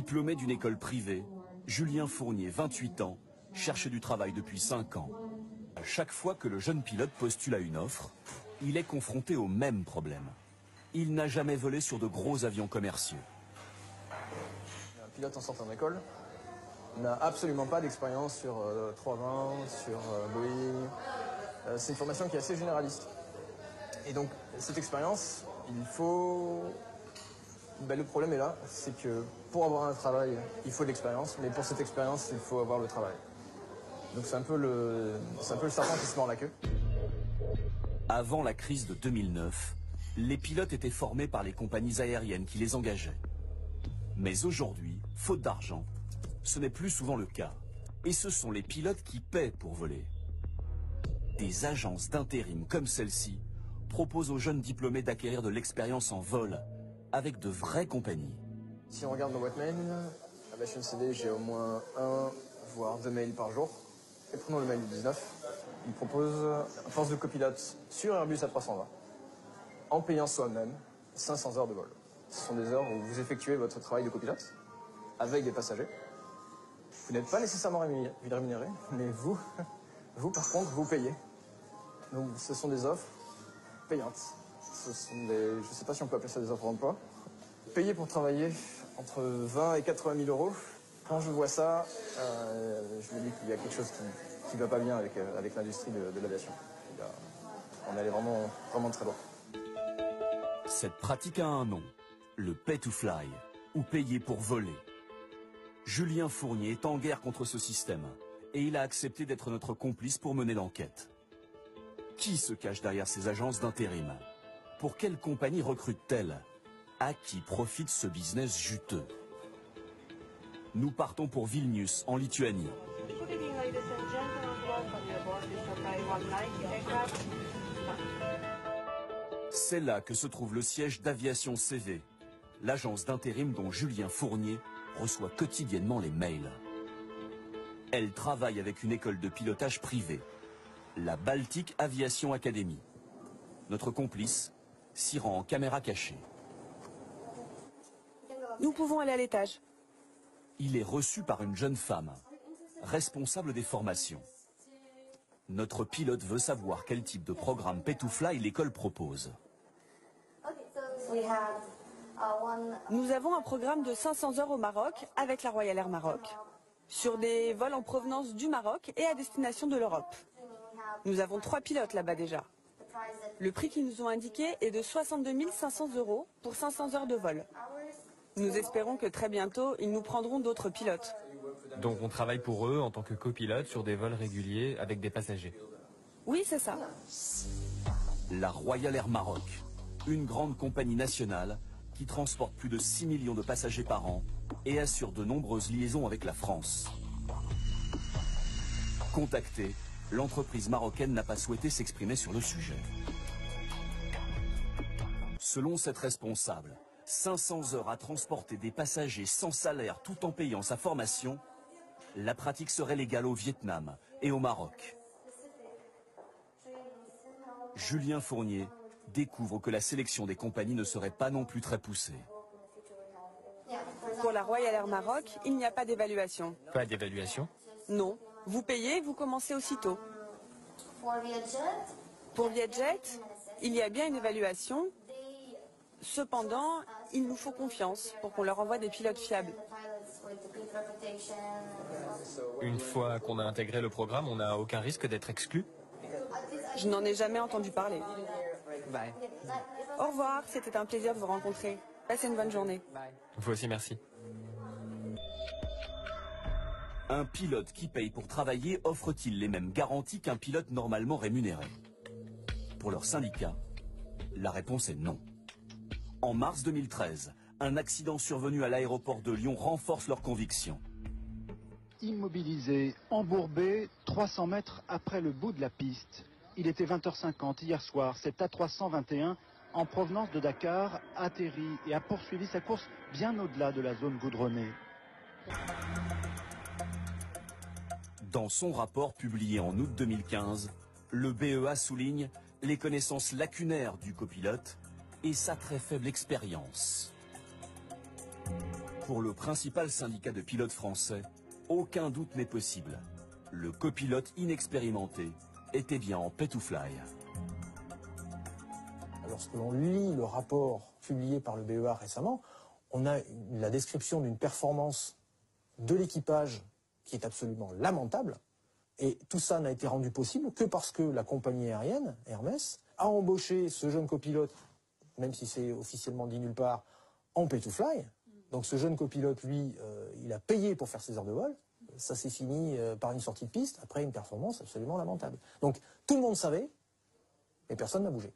Diplômé d'une école privée, Julien Fournier, 28 ans, cherche du travail depuis 5 ans. À chaque fois que le jeune pilote postule à une offre, il est confronté au même problème. Il n'a jamais volé sur de gros avions commerciaux. Un pilote en sortant d'école n'a absolument pas d'expérience sur 320, sur Boeing. C'est une formation qui est assez généraliste. Et donc, cette expérience, il faut... le problème est là, c'est que pour avoir un travail, il faut de l'expérience, mais pour cette expérience, il faut avoir le travail. Donc c'est un peu le serpent qui se mord la queue. Avant la crise de 2009, les pilotes étaient formés par les compagnies aériennes qui les engageaient. Mais aujourd'hui, faute d'argent, ce n'est plus souvent le cas. Et ce sont les pilotes qui paient pour voler. Des agences d'intérim comme celle-ci proposent aux jeunes diplômés d'acquérir de l'expérience en vol avec de vraies compagnies. Si on regarde nos boîtes mail, à BHNCD, j'ai au moins 1 voire 2 mails par jour. Et prenons le mail du 19. Il propose un poste de copilote sur Airbus A320 en payant soi-même 500 heures de vol. Ce sont des heures où vous effectuez votre travail de copilote avec des passagers. Vous n'êtes pas nécessairement rémunéré, mais vous par contre, vous payez. Donc ce sont des offres payantes. Ce sont des, je ne sais pas si on peut appeler ça des offres d'emploi. Payer pour travailler entre 20 et 80 000 euros. Quand je vois ça, je me dis qu'il y a quelque chose qui ne va pas bien avec l'industrie de l'aviation. On est allé vraiment très loin. Cette pratique a un nom, le pay to fly, ou payer pour voler. Julien Fournier est en guerre contre ce système, et il a accepté d'être notre complice pour mener l'enquête. Qui se cache derrière ces agences d'intérim? Pour quelle compagnie recrute-t-elle? À qui profite ce business juteux? Nous partons pour Vilnius, en Lituanie. C'est là que se trouve le siège d'Aviation CV, l'agence d'intérim dont Julien Fournier reçoit quotidiennement les mails. Elle travaille avec une école de pilotage privée, la Baltic Aviation Academy. Notre complice s'y rend en caméra cachée. Nous pouvons aller à l'étage. Il est reçu par une jeune femme, responsable des formations. Notre pilote veut savoir quel type de programme Pay to Fly l'école propose. Nous avons un programme de 500 heures au Maroc avec la Royal Air Maroc, sur des vols en provenance du Maroc et à destination de l'Europe. Nous avons 3 pilotes là-bas déjà. Le prix qu'ils nous ont indiqué est de 62 500 € pour 500 heures de vol. Nous espérons que très bientôt, ils nous prendront d'autres pilotes. Donc on travaille pour eux en tant que copilote sur des vols réguliers avec des passagers. Oui, c'est ça. La Royal Air Maroc, une grande compagnie nationale qui transporte plus de 6 millions de passagers par an et assure de nombreuses liaisons avec la France. Contactée, l'entreprise marocaine n'a pas souhaité s'exprimer sur le sujet. Selon cette responsable, 500 heures à transporter des passagers sans salaire tout en payant sa formation, la pratique serait légale au Vietnam et au Maroc. Julien Fournier découvre que la sélection des compagnies ne serait pas non plus très poussée. Pour la Royal Air Maroc, il n'y a pas d'évaluation. Pas d'évaluation? Non. Vous payez, vous commencez aussitôt. Pour Vietjet, il y a bien une évaluation. Cependant, il nous faut confiance pour qu'on leur envoie des pilotes fiables. Une fois qu'on a intégré le programme, on n'a aucun risque d'être exclu? Je n'en ai jamais entendu parler. Au revoir, c'était un plaisir de vous rencontrer. Passez une bonne journée. Vous aussi, merci. Un pilote qui paye pour travailler offre-t-il les mêmes garanties qu'un pilote normalement rémunéré? Pour leur syndicat, la réponse est non. En mars 2013, un accident survenu à l'aéroport de Lyon renforce leur conviction. Immobilisé, embourbé, 300 mètres après le bout de la piste. Il était 20h50 hier soir, cet A321 en provenance de Dakar atterri et a poursuivi sa course bien au-delà de la zone goudronnée. Dans son rapport publié en août 2015, le BEA souligne les connaissances lacunaires du copilote et sa très faible expérience. Pour le principal syndicat de pilotes français, aucun doute n'est possible. Le copilote inexpérimenté était bien en pay to fly. Lorsque l'on lit le rapport publié par le BEA récemment, on a la description d'une performance de l'équipage qui est absolument lamentable. Et tout ça n'a été rendu possible que parce que la compagnie aérienne, Hermès, a embauché ce jeune copilote, même si c'est officiellement dit nulle part, en pay to fly. Donc ce jeune copilote, lui, il a payé pour faire ses heures de vol. Ça s'est fini par une sortie de piste, après une performance absolument lamentable. Donc tout le monde savait, et personne n'a bougé.